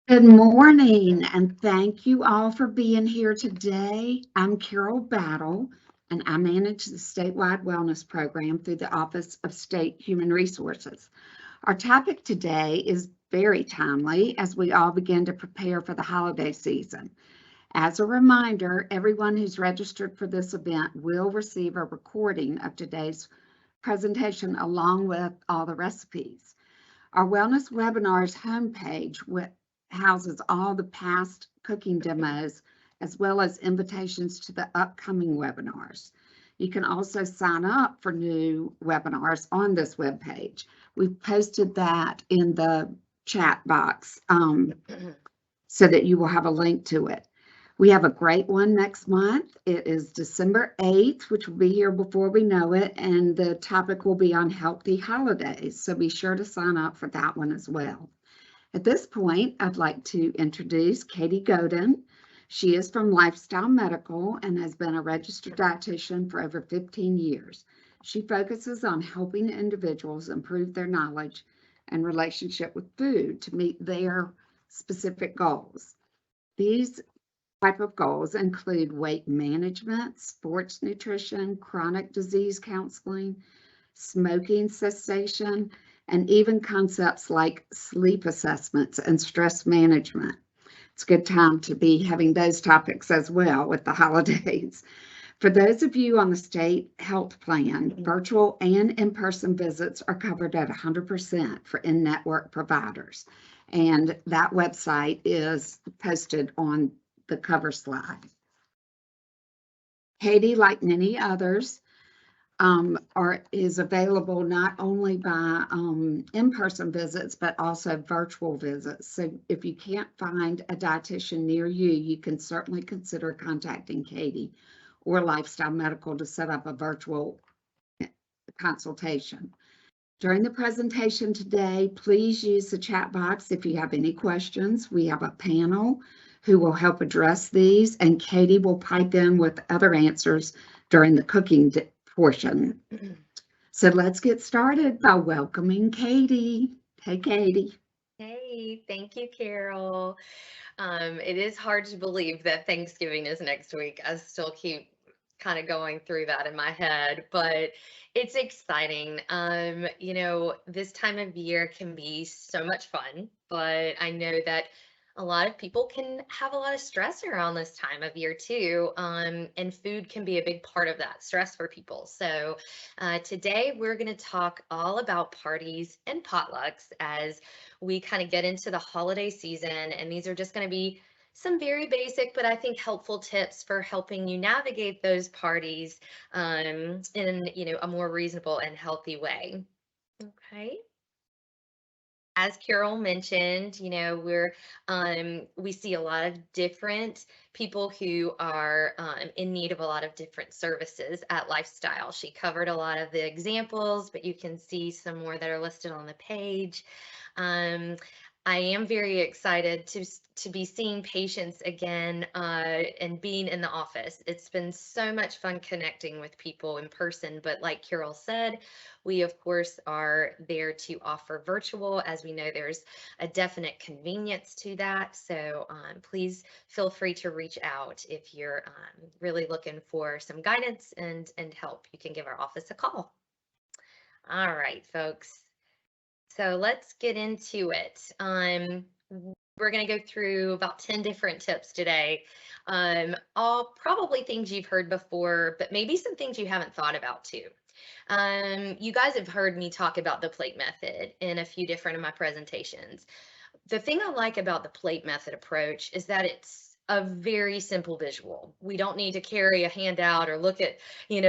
Good morning, and thank you all for being here today. I'm Carol Battle, and I manage the statewide wellness program through the Office of State Human Resources. Our topic today is very timely as we all begin to prepare for the holiday season. As a reminder, everyone who's registered for this event will receive a recording of today's presentation along with all the recipes. Our wellness webinars homepage houses all the past cooking demos as well as invitations to the upcoming webinars. You can also sign up for new webinars on this webpage. We've posted that in the chat box so that you will have a link to it. We have a great one next month. It is December 8th, which will be here before we know it, and the topic will be on healthy holidays, so be sure to sign up for that one as well. At this point, I'd like to introduce Katie Godin. She is from Lifestyle Medical and has been a registered dietitian for over 15 years. She focuses on helping individuals improve their knowledge and relationship with food to meet their specific goals. These type of goals include weight management, sports nutrition, chronic disease counseling, smoking cessation, and even concepts like sleep assessments and stress management. It's a good time to be having those topics as well with the holidays. For those of you on the state health plan, virtual and in-person visits are covered at 100% for in-network providers. And that website is posted on the cover slide. Katie, like many others, is available not only by in-person visits, but also virtual visits. So if you can't find a dietitian near you, you can certainly consider contacting Katie or Lifestyle Medical to set up a virtual consultation. During the presentation today, please use the chat box if you have any questions. We have a panel who will help address these, and Katie will pipe in with other answers during the cooking portion. So let's get started by welcoming Katie. Hey, Katie. Hey, thank you, Carol. It is hard to believe that Thanksgiving is next week. I still keep kind of going through that in my head, but it's exciting. This time of year can be so much fun, but I know that a lot of people can have a lot of stress around this time of year too, and food can be a big part of that stress for people. So today we're going to talk all about parties and potlucks as we kind of get into the holiday season, and these are just going to be some very basic, but I think helpful tips for helping you navigate those parties in, a more reasonable and healthy way. Okay. As Carol mentioned, we see a lot of different people who are in need of a lot of different services at Lifestyle. She covered a lot of the examples, but you can see some more that are listed on the page. I am very excited to be seeing patients again and being in the office. It's been so much fun connecting with people in person, but like Carol said, we of course are there to offer virtual, as we know there's a definite convenience to that. So please feel free to reach out if you're really looking for some guidance and help. You can give our office a call. All right, folks. So let's get into it. We're going to go through about 10 different tips today. All probably things you've heard before, but maybe some things you haven't thought about too. You guys have heard me talk about the plate method in a few different of my presentations. The thing I like about the plate method approach is that it's a very simple visual. We don't need to carry a handout or look at,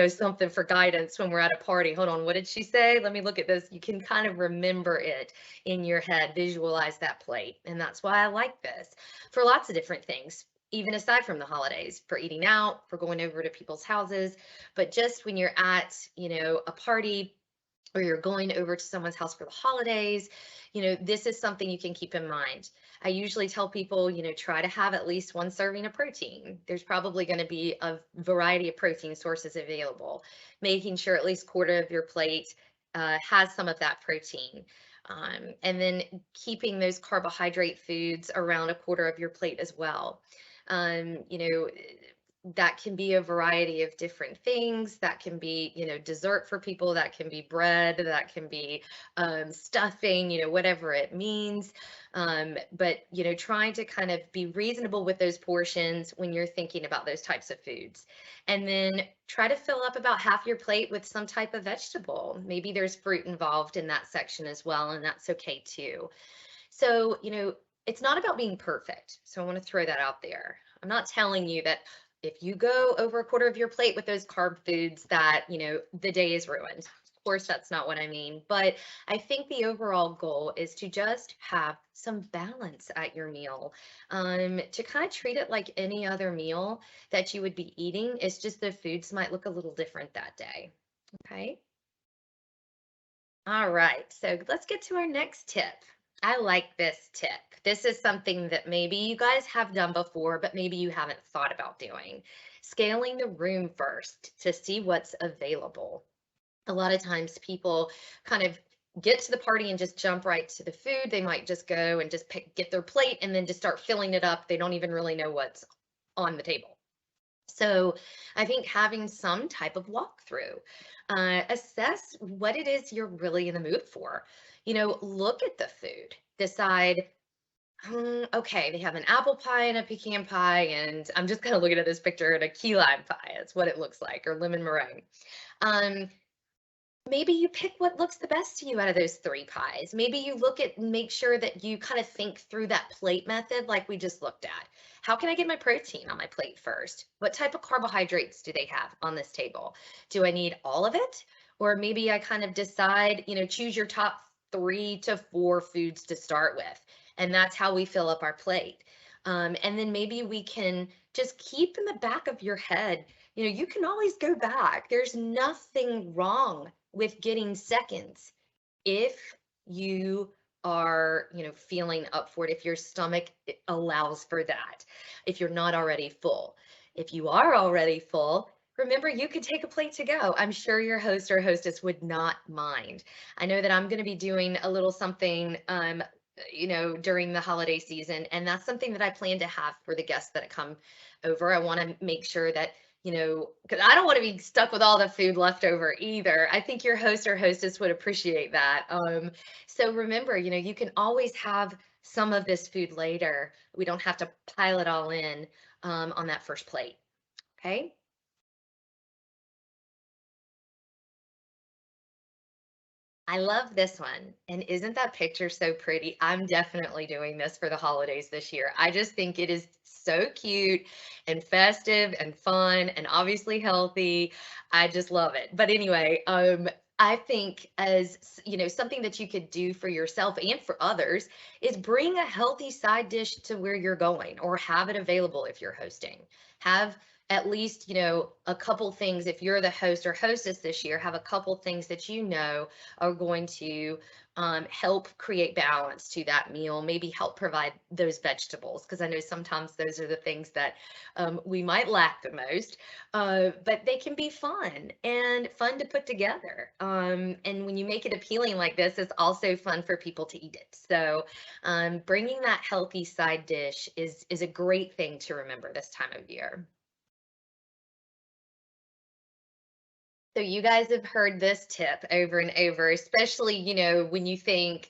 something for guidance when we're at a party. Hold on, what did she say? Let me look at this. You can kind of remember it in your head, visualize that plate. And that's why I like this for lots of different things, even aside from the holidays, for eating out, for going over to people's houses. But just when you're at, a party, or you're going over to someone's house for the holidays, this is something you can keep in mind. I usually tell people, try to have at least one serving of protein. There's probably going to be a variety of protein sources available, making sure at least a quarter of your plate has some of that protein. And then keeping those carbohydrate foods around a quarter of your plate as well. You know, that can be a variety of different things. That can be, dessert for people. That can be bread. That can be stuffing, whatever it means. But, trying to kind of be reasonable with those portions when you're thinking about those types of foods. And then try to fill up about half your plate with some type of vegetable. Maybe there's fruit involved in that section as well, and that's okay too. So, it's not about being perfect. So I want to throw that out there. I'm not telling you that if you go over a quarter of your plate with those carb foods that, the day is ruined. Of course, that's not what I mean. But I think the overall goal is to just have some balance at your meal, to kind of treat it like any other meal that you would be eating. It's just the foods might look a little different that day. Okay. All right, so let's get to our next tip. I like this tip. This is something that maybe you guys have done before, but maybe you haven't thought about doing. Scaling the room first to see what's available. A lot of times people kind of get to the party and just jump right to the food. They might just go and just get their plate and then just start filling it up. They don't even really know what's on the table. So I think having some type of walkthrough, assess what it is you're really in the mood for. Look at the food, decide, okay, they have an apple pie and a pecan pie, and I'm just kind of looking at this picture and a key lime pie. It's what it looks like, or lemon meringue. Um, Maybe you pick what looks the best to you out of those three pies. Maybe you look at and make sure that you kind of think through that plate method like we just looked at. How can I get my protein on my plate first? What type of carbohydrates do they have on this table? Do I need all of it? Or maybe I kind of decide, choose your top 3 to 4 foods to start with. And that's how we fill up our plate. And then maybe we can just keep in the back of your head, you can always go back. There's nothing wrong with getting seconds if you are, feeling up for it, if your stomach allows for that, if you're not already full. If you are already full, remember you could take a plate to go. I'm sure your host or hostess would not mind. I know that I'm going to be doing a little something, during the holiday season, and that's something that I plan to have for the guests that come over. I want to make sure that because I don't want to be stuck with all the food left over either. I think your host or hostess would appreciate that. So remember, you can always have some of this food later. We don't have to pile it all in on that first plate. Okay. I love this one. And isn't that picture so pretty? I'm definitely doing this for the holidays this year. I just think it is so cute and festive and fun and obviously healthy. I just love it. But anyway, I think something that you could do for yourself and for others is bring a healthy side dish to where you're going, or have it available if you're hosting. Have at least, a couple things. If you're the host or hostess this year, have a couple things that are going to help create balance to that meal, maybe help provide those vegetables, because I know sometimes those are the things that we might lack the most, but they can be fun to put together. And when you make it appealing like this, it's also fun for people to eat it. So bringing that healthy side dish is a great thing to remember this time of year. So you guys have heard this tip over and over, especially, when you think,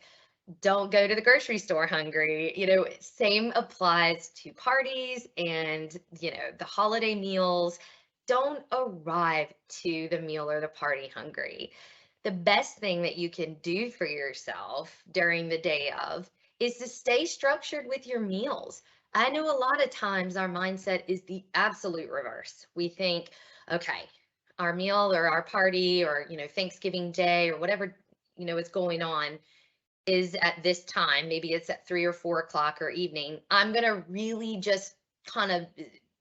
don't go to the grocery store hungry. Same applies to parties and, the holiday meals. Don't arrive to the meal or the party hungry. The best thing that you can do for yourself during the day of is to stay structured with your meals. I know a lot of times our mindset is the absolute reverse. We think, okay, our meal or our party or, Thanksgiving Day or whatever, is going on is at this time. Maybe it's at 3 or 4 o'clock or evening. I'm going to really just kind of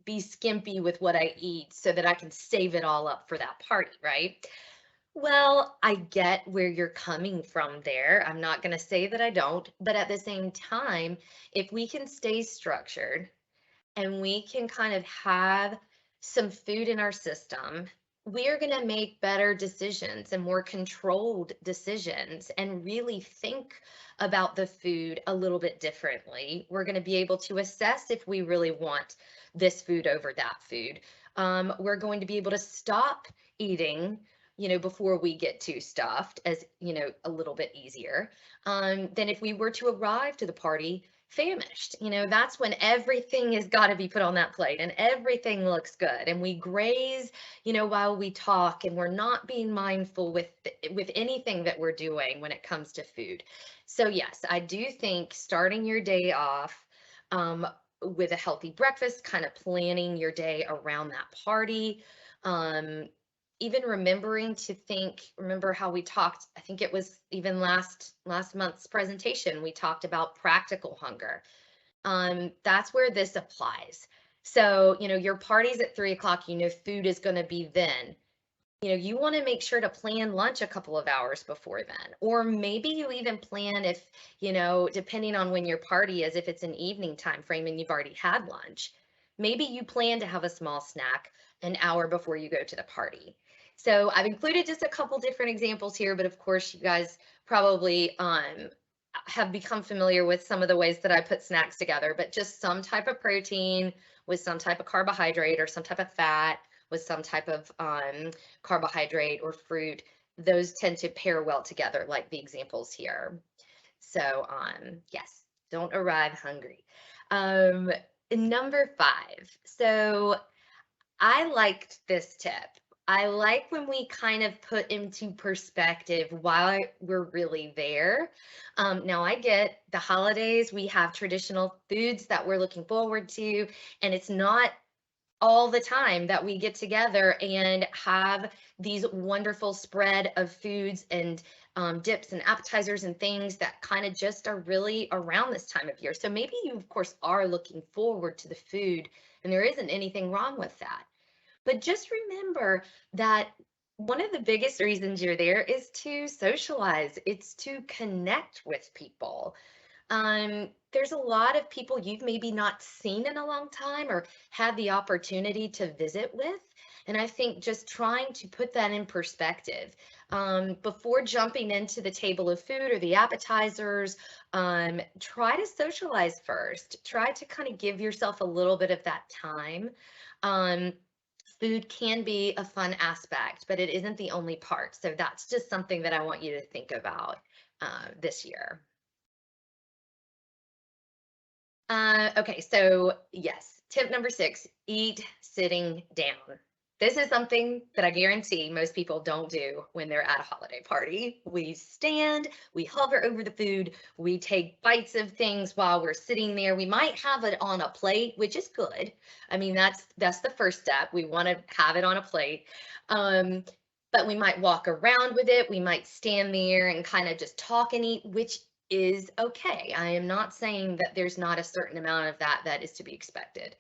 be skimpy with what I eat so that I can save it all up for that party, right? Well, I get where you're coming from there. I'm not going to say that I don't, but at the same time, if we can stay structured and we can kind of have some food in our system we are going to make better decisions and more controlled decisions and really think about the food a little bit differently. We're going to be able to assess if we really want this food over that food. We're going to be able to stop eating, before we get too stuffed, as, a little bit easier than if we were to arrive to the party famished. That's when everything has got to be put on that plate and everything looks good. And we graze, while we talk, and we're not being mindful with anything that we're doing when it comes to food. So yes, I do think starting your day off with a healthy breakfast, kind of planning your day around that party. Even remembering to remember how we talked, I think it was even last month's presentation, we talked about practical hunger. That's where this applies. So, your party's at 3 o'clock, food is going to be then. You want to make sure to plan lunch a couple of hours before then. Or maybe you even plan if, depending on when your party is, if it's an evening time frame and you've already had lunch, maybe you plan to have a small snack an hour before you go to the party. So I've included just a couple different examples here, but of course you guys probably have become familiar with some of the ways that I put snacks together, but just some type of protein with some type of carbohydrate or some type of fat with some type of carbohydrate or fruit. Those tend to pair well together, like the examples here. So yes, don't arrive hungry. Number 5. So I liked this tip. I like when we kind of put into perspective why we're really there. Now I get the holidays, we have traditional foods that we're looking forward to, and it's not all the time that we get together and have these wonderful spread of foods and dips and appetizers and things that kind of just are really around this time of year. So maybe you, of course, are looking forward to the food, and there isn't anything wrong with that. But just remember that one of the biggest reasons you're there is to socialize. It's to connect with people. There's a lot of people you've maybe not seen in a long time or had the opportunity to visit with. And I think just trying to put that in perspective before jumping into the table of food or the appetizers, try to socialize first. Try to kind of give yourself a little bit of that time. Food can be a fun aspect, but it isn't the only part. So that's just something that I want you to think about this year. Okay, so yes, tip number 6, eat sitting down. This is something that I guarantee most people don't do when they're at a holiday party. We stand, we hover over the food, we take bites of things while we're sitting there. We might have it on a plate, which is good. I mean, that's the first step. We want to have it on a plate. But we might walk around with it. We might stand there and kind of just talk and eat, which is okay. I am not saying that there's not a certain amount of that is to be expected.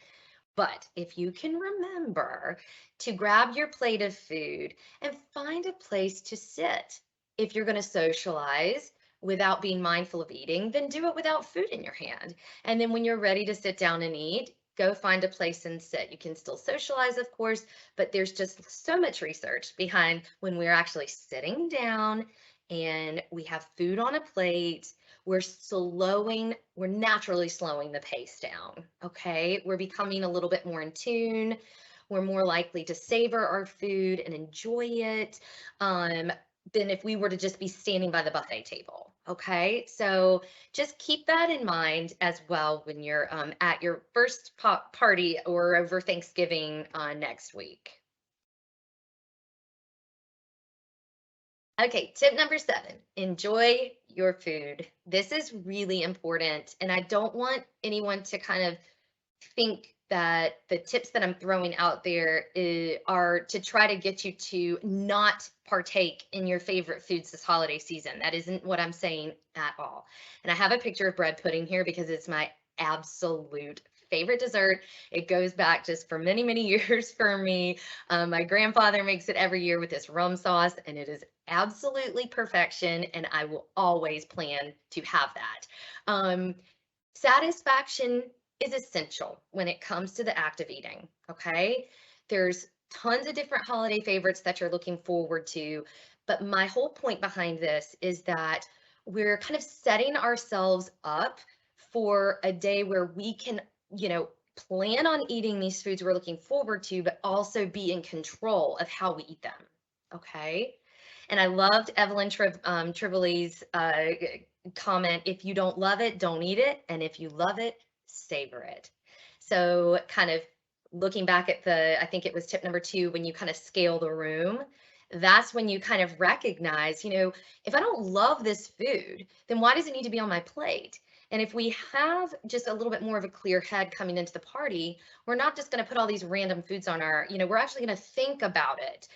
But if you can remember to grab your plate of food and find a place to sit. If you're going to socialize without being mindful of eating, then do it without food in your hand. And then when you're ready to sit down and eat, go find a place and sit. You can still socialize, of course, but there's just so much research behind when we're actually sitting down and we have food on a plate, we're naturally slowing the pace down, okay? We're becoming a little bit more in tune. We're more likely to savor our food and enjoy it than if we were to just be standing by the buffet table, okay? So just keep that in mind as well when you're at your first party or over Thanksgiving next week. Okay, tip number 7, enjoy your food. This is really important, and I don't want anyone to kind of think that the tips that I'm throwing out there are to try to get you to not partake in your favorite foods this holiday season. That isn't what I'm saying at all. And I have a picture of bread pudding here because it's my absolute favorite dessert. It goes back just for many, many years for me. My grandfather makes it every year with this rum sauce, and it is absolutely perfection, and I will always plan to have that. Satisfaction is essential when it comes to the act of eating, okay? There's tons of different holiday favorites that you're looking forward to. But my whole point behind this is that we're kind of setting ourselves up for a day where we can, plan on eating these foods we're looking forward to, but also be in control of how we eat them. Okay. And I loved Evelyn Trivoli's comment, if you don't love it, don't eat it. And if you love it, savor it. So kind of looking back at I think it was tip number 2, when you kind of scale the room, that's when you kind of recognize, if I don't love this food, then why does it need to be on my plate? And if we have just a little bit more of a clear head coming into the party, we're not just going to put all these random foods on we're actually going to think about it.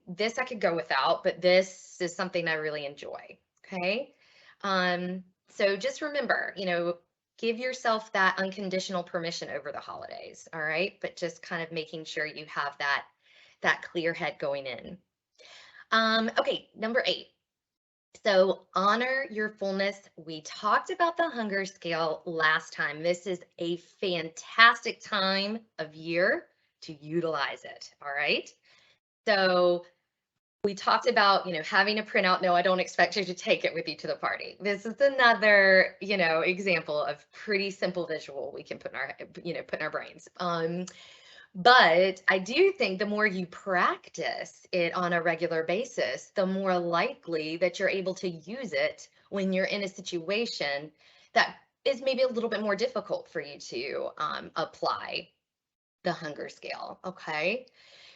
This I could go without, but this is something I really enjoy. Okay. So just remember, give yourself that unconditional permission over the holidays. All right. But just kind of making sure you have that clear head going in. Okay. Number 8. So honor your fullness. We talked about the hunger scale last time. This is a fantastic time of year to utilize it. All right. So we talked about, having a printout. No, I don't expect you to take it with you to the party. This is another, example of pretty simple visual we can put in our brains. But I do think the more you practice it on a regular basis, the more likely that you're able to use it when you're in a situation that is maybe a little bit more difficult for you to apply the hunger scale. Okay.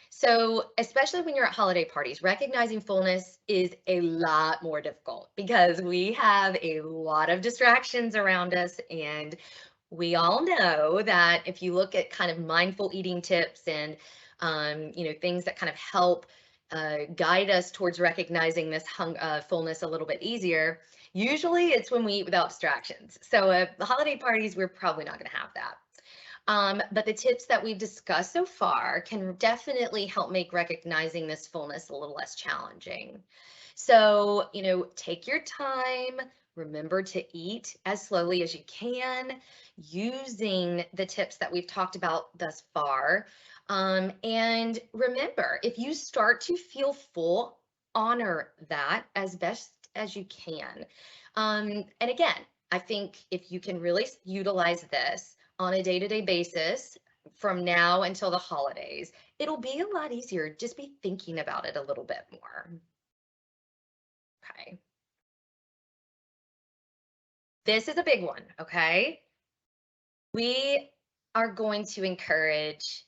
So, especially when you're at holiday parties, recognizing fullness is a lot more difficult because we have a lot of distractions around us. And we all know that if you look at kind of mindful eating tips and, things that kind of help guide us towards recognizing this fullness a little bit easier, usually it's when we eat without distractions. So, at the holiday parties, we're probably not going to have that. But the tips that we've discussed so far can definitely help make recognizing this fullness a little less challenging. So, take your time, remember to eat as slowly as you can, using the tips that we've talked about thus far. And remember, if you start to feel full, honor that as best as you can. And again, I think if you can really utilize this on a day-to-day basis from now until the holidays, it'll be a lot easier. Just be thinking about it a little bit more. Okay. This is a big one, okay? We are going to encourage,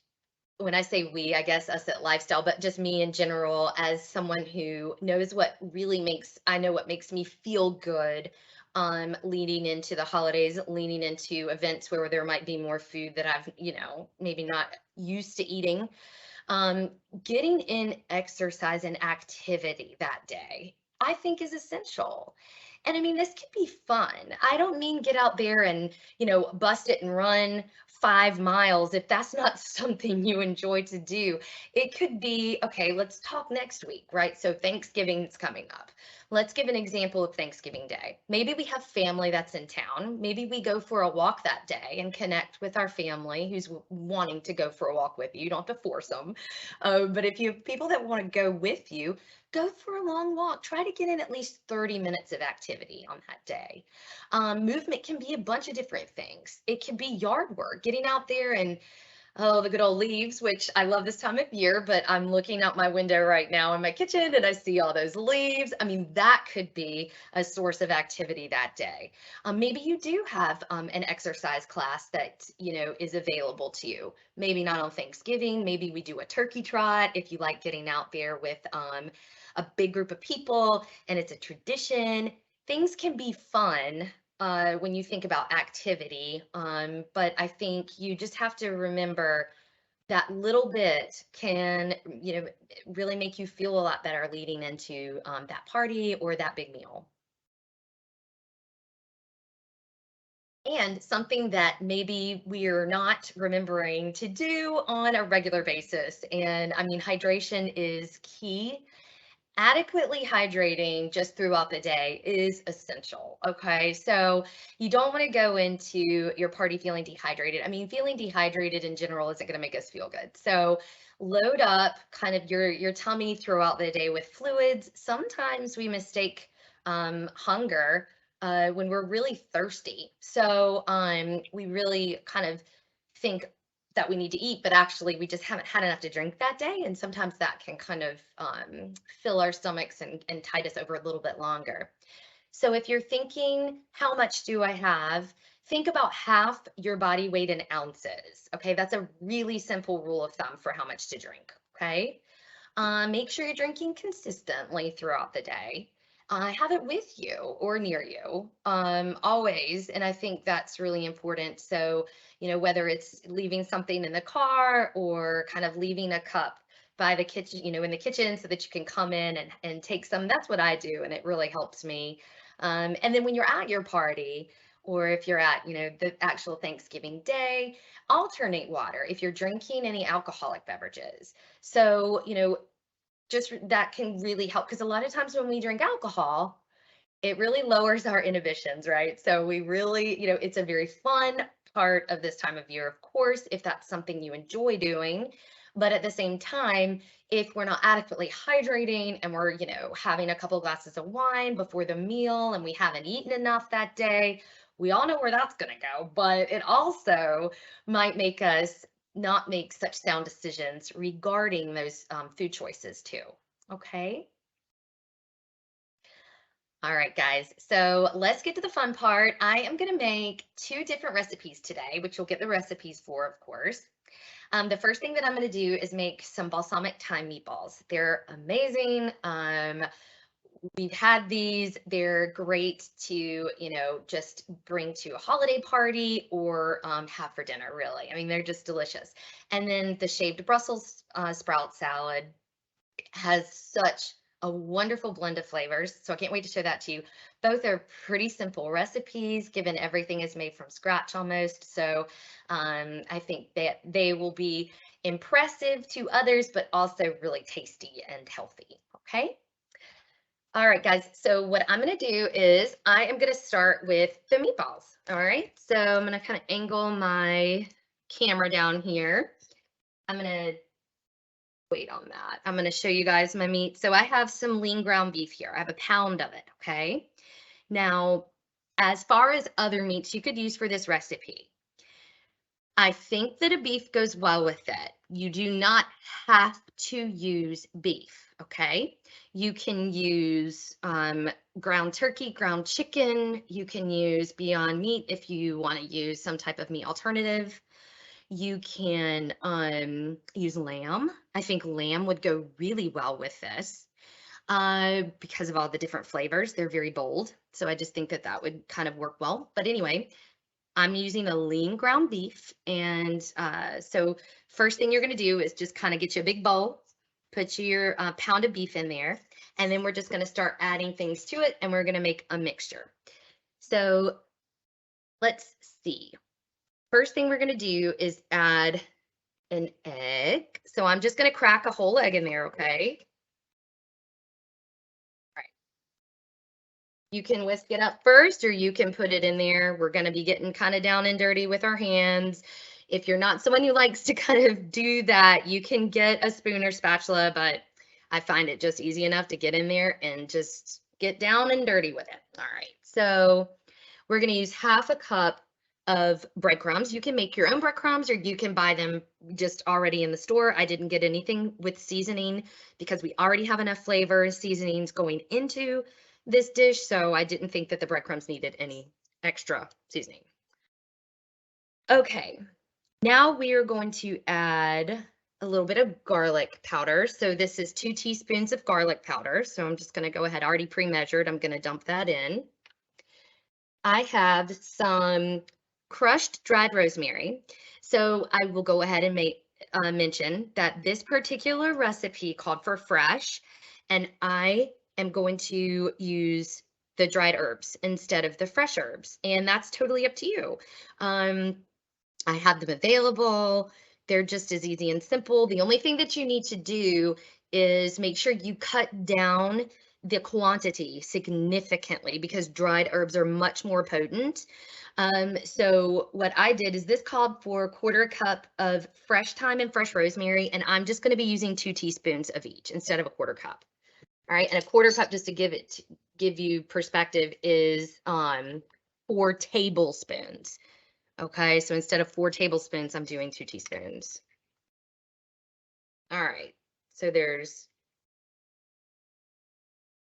when I say we, I guess us at Lifestyle, but just me in general, as someone who knows what makes me feel good leading into the holidays, leading into events where there might be more food that I've, maybe not used to eating. Getting in exercise and activity that day, I think, is essential. And I mean, this can be fun. I don't mean get out there and, bust it and run 5 miles if that's not something you enjoy to do. It could be, okay, let's talk next week, right? So Thanksgiving's coming up. Let's give an example of Thanksgiving Day. Maybe we have family that's in town. Maybe we go for a walk that day and connect with our family who's wanting to go for a walk with you. You don't have to force them. But if you have people that want to go with you, go for a long walk. Try to get in at least 30 minutes of activity on that day. Movement can be a bunch of different things. It can be yard work, getting out there and, the good old leaves, which I love this time of year, but I'm looking out my window right now in my kitchen and I see all those leaves. I mean, that could be a source of activity that day. Maybe you do have an exercise class that, is available to you. Maybe not on Thanksgiving. Maybe we do a turkey trot if you like getting out there with a big group of people and it's a tradition. Things can be fun when you think about activity. But I think you just have to remember that little bit can, really make you feel a lot better leading into that party or that big meal. And something that maybe we're not remembering to do on a regular basis. And I mean, hydration is key adequately hydrating just throughout the day is essential. Okay. So you don't want to go into your party feeling dehydrated. I mean, feeling dehydrated in general isn't going to make us feel good. So load up kind of your tummy throughout the day with fluids. Sometimes we mistake hunger when we're really thirsty. So we really kind of think that we need to eat, but actually we just haven't had enough to drink that day. And sometimes that can kind of fill our stomachs and tide us over a little bit longer. So if you're thinking, how much do I have? Think about half your body weight in ounces. Okay, that's a really simple rule of thumb for how much to drink. Okay, make sure you're drinking consistently throughout the day. Have it with you or near you, always. And I think that's really important. So, whether it's leaving something in the car or kind of leaving a cup by the kitchen, in the kitchen so that you can come in and take some. That's what I do, and it really helps me. And then when you're at your party, or if you're at, the actual Thanksgiving day, alternate water if you're drinking any alcoholic beverages. So, just that can really help because a lot of times when we drink alcohol, it really lowers our inhibitions, right? So we really, it's a very fun part of this time of year, of course, if that's something you enjoy doing. But at the same time, if we're not adequately hydrating and we're, having a couple glasses of wine before the meal and we haven't eaten enough that day, we all know where that's going to go. But it also might make us not make such sound decisions regarding those food choices too. Okay. All right, guys. So let's get to the fun part. I am going to make 2 different recipes today, which you'll get the recipes for, of course. The first thing that I'm going to do is make some balsamic thyme meatballs. They're amazing. We've had these. They're great to, just bring to a holiday party or have for dinner, really. I mean, they're just delicious. And then the shaved Brussels sprout salad has such a wonderful blend of flavors. So I can't wait to show that to you. Both are pretty simple recipes, given everything is made from scratch almost. So I think that they will be impressive to others, but also really tasty and healthy. Okay. All right, guys. So what I'm going to do is I am going to start with the meatballs. All right. So I'm going to kind of angle my camera down here. I'm going to wait on that. I'm going to show you guys my meat. So I have some lean ground beef here. I have a pound of it. Okay. Now, as far as other meats you could use for this recipe, I think that a beef goes well with it. You do not have to use beef. Okay. You can use ground turkey, ground chicken. You can use Beyond Meat if you want to use some type of meat alternative. You can use lamb. I think lamb would go really well with this because of all the different flavors. They're very bold. So I just think that that would kind of work well. But anyway, I'm using a lean ground beef. And so first thing you're going to do is just kind of get you a big bowl, put your pound of beef in there, and then we're just going to start adding things to it, and we're going to make a mixture. So let's see. First thing we're going to do is add an egg. So I'm just going to crack a whole egg in there, okay? All right. You can whisk it up first, or you can put it in there. We're going to be getting kind of down and dirty with our hands. If you're not someone who likes to kind of do that, you can get a spoon or spatula, but I find it just easy enough to get in there and just get down and dirty with it. All right. So we're going to use half a cup of breadcrumbs. You can make your own breadcrumbs or you can buy them just already in the store. I didn't get anything with seasoning because we already have enough flavor seasonings going into this dish, so I didn't think that the breadcrumbs needed any extra seasoning. Okay, now we are going to add a little bit of garlic powder. So this is 2 teaspoons of garlic powder. So I'm just going to go ahead, already pre-measured. I'm going to dump that in. I have some crushed dried rosemary. So I will go ahead and mention that this particular recipe called for fresh, and I am going to use the dried herbs instead of the fresh herbs, and that's totally up to you. I have them available. They're just as easy and simple. The only thing that you need to do is make sure you cut down the quantity significantly because dried herbs are much more potent. So what I did is this called for 1/4 cup of fresh thyme and fresh rosemary, and I'm just going to be using 2 teaspoons of each instead of a 1/4 cup. All right, and a 1/4 cup, just to give you perspective, is 4 tablespoons. Okay, so instead of 4 tablespoons, I'm doing 2 teaspoons. All right, so there's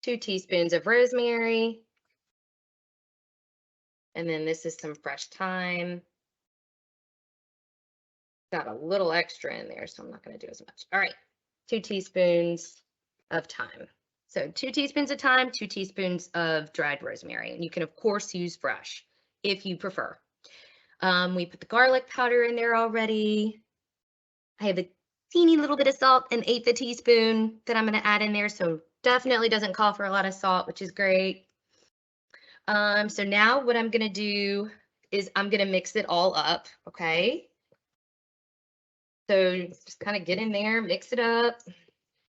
2 teaspoons of rosemary. And then this is some fresh thyme. Got a little extra in there, so I'm not going to do as much. All right, 2 teaspoons of thyme. So 2 teaspoons of thyme, 2 teaspoons of dried rosemary. And you can, of course, use fresh if you prefer. We put the garlic powder in there already. I have a teeny little bit of salt, an 1/8 a teaspoon that I'm going to add in there. So definitely doesn't call for a lot of salt, which is great. So now what I'm going to do is I'm going to mix it all up. Okay. So just kind of get in there, mix it up.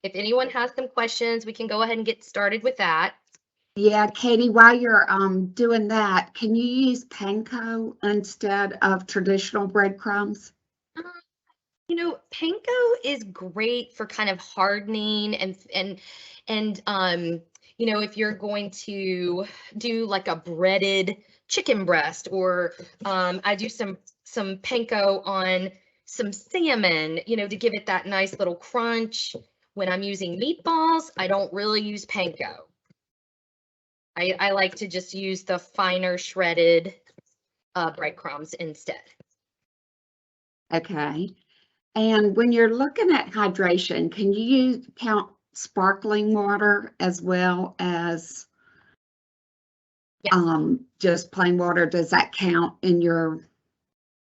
If anyone has some questions, we can go ahead and get started with that. Yeah, Katie, while you're doing that, can you use panko instead of traditional breadcrumbs? You know, panko is great for kind of hardening and you know, if you're going to do like a breaded chicken breast, or I do some panko on some salmon, you know, to give it that nice little crunch. When I'm using meatballs, I don't really use panko. I like to just use the finer shredded breadcrumbs instead. Okay. And when you're looking at hydration, can you count sparkling water as well as Yes. just plain water? Does that count in your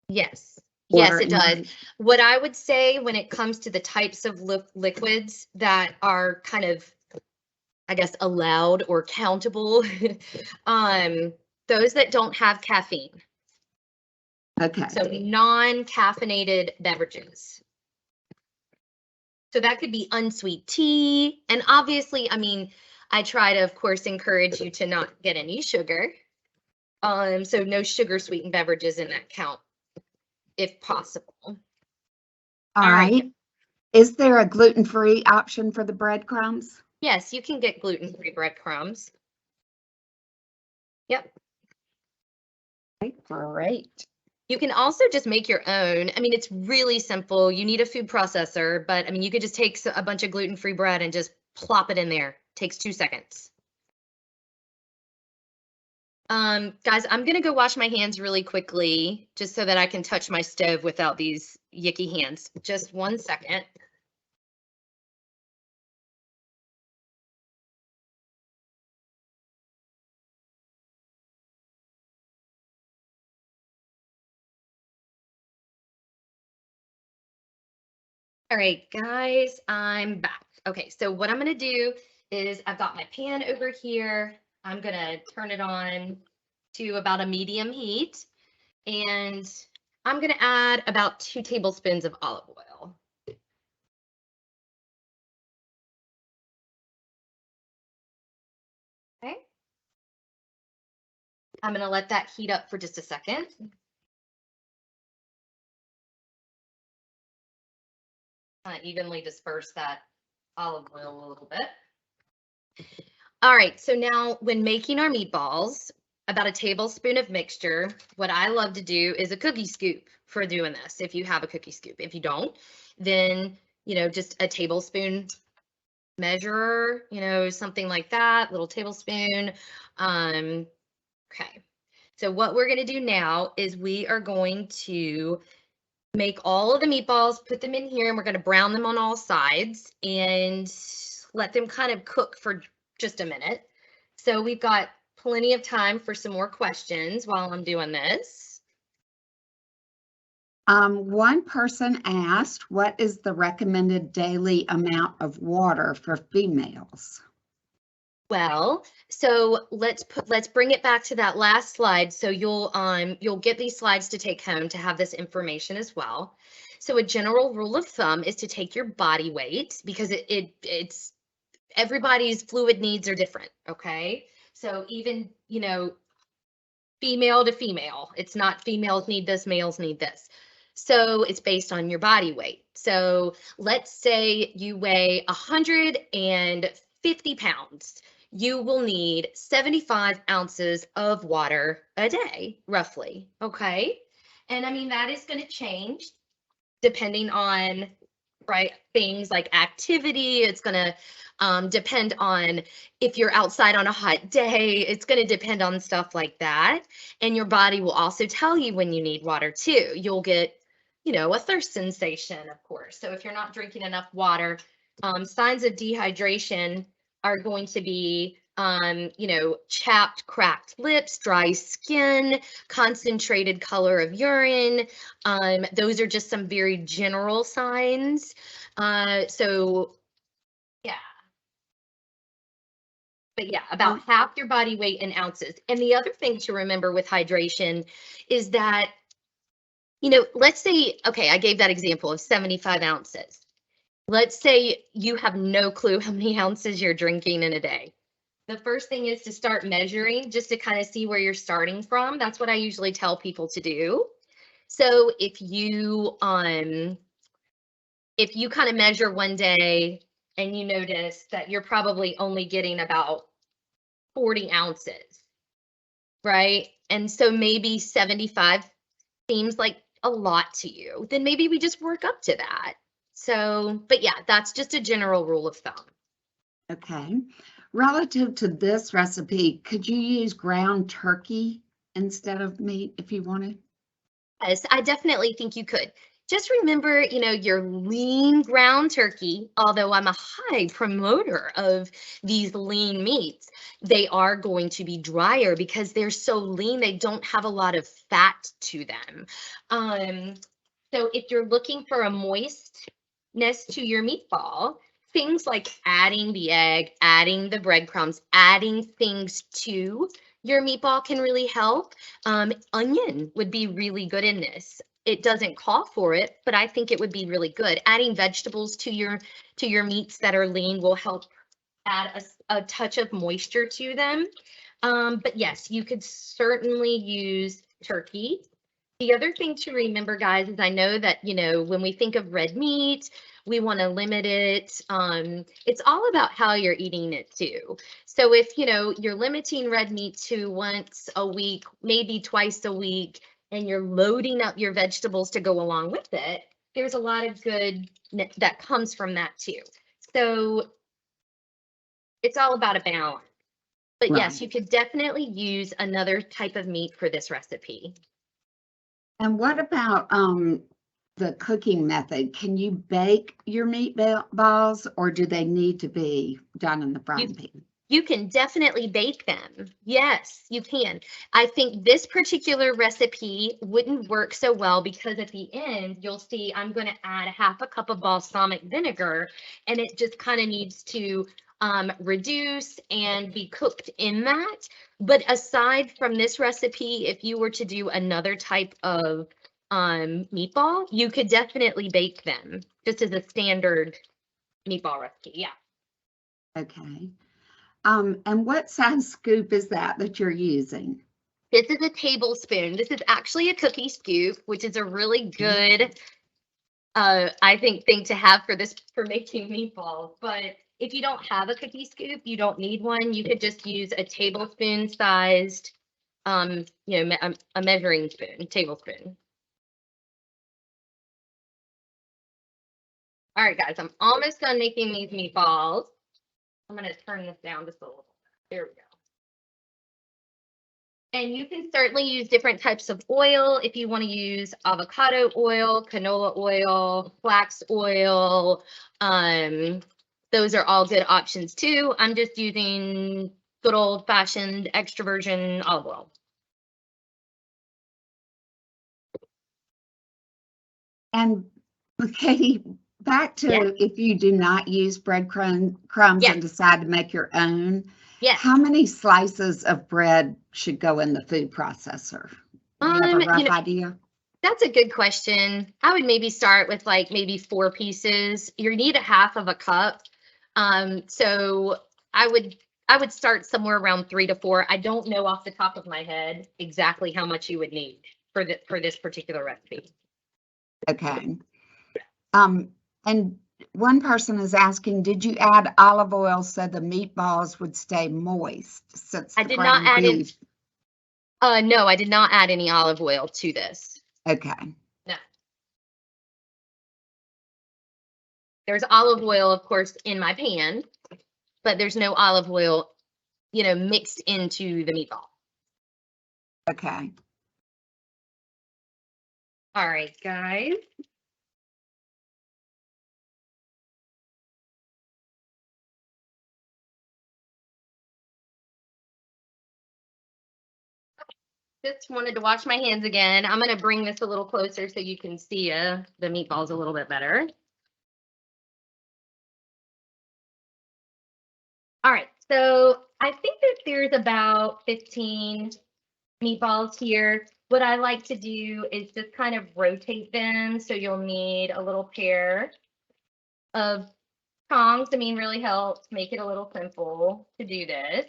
Yes. water Yes, it does. intake? What I would say when it comes to the types of liquids that are kind of, I guess, allowed or countable, those that don't have caffeine. Okay. So non-caffeinated beverages. So that could be unsweet tea. And obviously, I mean, I try to, of course, encourage you to not get any sugar. So no sugar sweetened beverages in that count, if possible. All right. Is there a gluten-free option for the breadcrumbs? Yes, you can get gluten-free breadcrumbs. Yep. Great. You can also just make your own. I mean, it's really simple. You need a food processor, but I mean, you could just take a bunch of gluten-free bread and just plop it in there. Takes 2 seconds. Guys, I'm gonna go wash my hands really quickly, just so that I can touch my stove without these yicky hands. Just 1 second. All right, guys, I'm back. Okay, so what I'm gonna do is I've got my pan over here. I'm gonna turn it on to about a medium heat, and I'm gonna add about 2 tablespoons of olive oil. Okay. I'm gonna let that heat up for just a second. Evenly disperse that olive oil a little bit. All right, so now when making our meatballs, about a tablespoon of mixture. What I love to do is a cookie scoop for doing this, if you have a cookie scoop. If you don't, then, you know, just a tablespoon measure, you know, something like that, little tablespoon. Okay, so what we're gonna do now is we are going to make all of the meatballs, put them in here, and we're going to brown them on all sides and let them kind of cook for just a minute. So we've got plenty of time for some more questions while I'm doing this. One person asked, what is the recommended daily amount of water for females? Well, so let's bring it back to that last slide. So you'll get these slides to take home to have this information as well. So a general rule of thumb is to take your body weight, because it's everybody's fluid needs are different, okay? So even, female to female, it's not females need this, males need this. So it's based on your body weight. So let's say you weigh 150 pounds. You will need 75 ounces of water a day, roughly, okay? And I mean, that is going to change depending on, right, things like activity. It's going to depend on if you're outside on a hot day. It's going to depend on stuff like that. And your body will also tell you when you need water too. You'll get, a thirst sensation, of course. So if you're not drinking enough water, signs of dehydration are going to be, chapped, cracked lips, dry skin, concentrated color of urine. Those are just some very general signs. So yeah. But yeah, about half your body weight in ounces. And the other thing to remember with hydration is that, let's say, okay, I gave that example of 75 ounces. Let's say you have no clue how many ounces you're drinking in a day. The first thing is to start measuring, just to kind of see where you're starting from. That's what I usually tell people to do. So if you kind of measure one day and you notice that you're probably only getting about 40 ounces, right? And so maybe 75 seems like a lot to you, then maybe we just work up to that. So, but yeah, that's just a general rule of thumb. Okay. Relative to this recipe, could you use ground turkey instead of meat if you wanted? Yes, I definitely think you could. Just remember, your lean ground turkey, although I'm a high promoter of these lean meats, they are going to be drier because they're so lean, they don't have a lot of fat to them. So if you're looking for a moistness to your meatball, things like adding the egg, adding the breadcrumbs, adding things to your meatball can really help. Onion would be really good in this. It doesn't call for it, but I think it would be really good. Adding vegetables to your meats that are lean will help add a touch of moisture to them. But yes, you could certainly use turkey. The other thing to remember, guys, is I know that, when we think of red meat, we want to limit it. It's all about how you're eating it too. So if, you're limiting red meat to once a week, maybe twice a week, and you're loading up your vegetables to go along with it, there's a lot of good that comes from that too. So it's all about a balance. But Right. yes, you could definitely use another type of meat for this recipe. And what about the cooking method? Can you bake your meatballs, or do they need to be done in the frying pan? You can definitely bake them. Yes, you can. I think this particular recipe wouldn't work so well because at the end, you'll see I'm going to add half a cup of balsamic vinegar, and it just kind of needs to reduce and be cooked in that. But aside from this recipe, if you were to do another type of meatball, you could definitely bake them just as a standard meatball recipe. Yeah. Okay. And what size scoop is that you're using? This is a tablespoon. This is actually a cookie scoop, which is a really good, I think, thing to have for making meatballs. But if you don't have a cookie scoop, you don't need one. You could just use a tablespoon sized, a measuring spoon, tablespoon. All right, guys, I'm almost done making these meatballs. I'm going to turn this down just a little bit. There we go. And you can certainly use different types of oil if you want to use avocado oil, canola oil, flax oil. Those are all good options too. I'm just using good old fashioned extra virgin olive oil. And Katie, back to if you do not use breadcrumbs and decide to make your own, Yes. How many slices of bread should go in the food processor? Do you have a rough idea? That's a good question. I would maybe start with like maybe 4 pieces. You need a half of a cup. So I would start somewhere around 3 to 4. I don't know off the top of my head exactly how much you would need for this particular recipe. Okay. And one person is asking, did you add olive oil so the meatballs would stay moist since I the did not ground add in. beef? No, I did not add any olive oil to this. Okay. No. There's olive oil, of course, in my pan, but there's no olive oil, mixed into the meatball. Okay. All right, guys. Just wanted to wash my hands again. I'm going to bring this a little closer so you can see the meatballs a little bit better. All right, so I think that there's about 15 meatballs here. What I like to do is just kind of rotate them. So you'll need a little pair of tongs. Really helps make it a little simple to do this.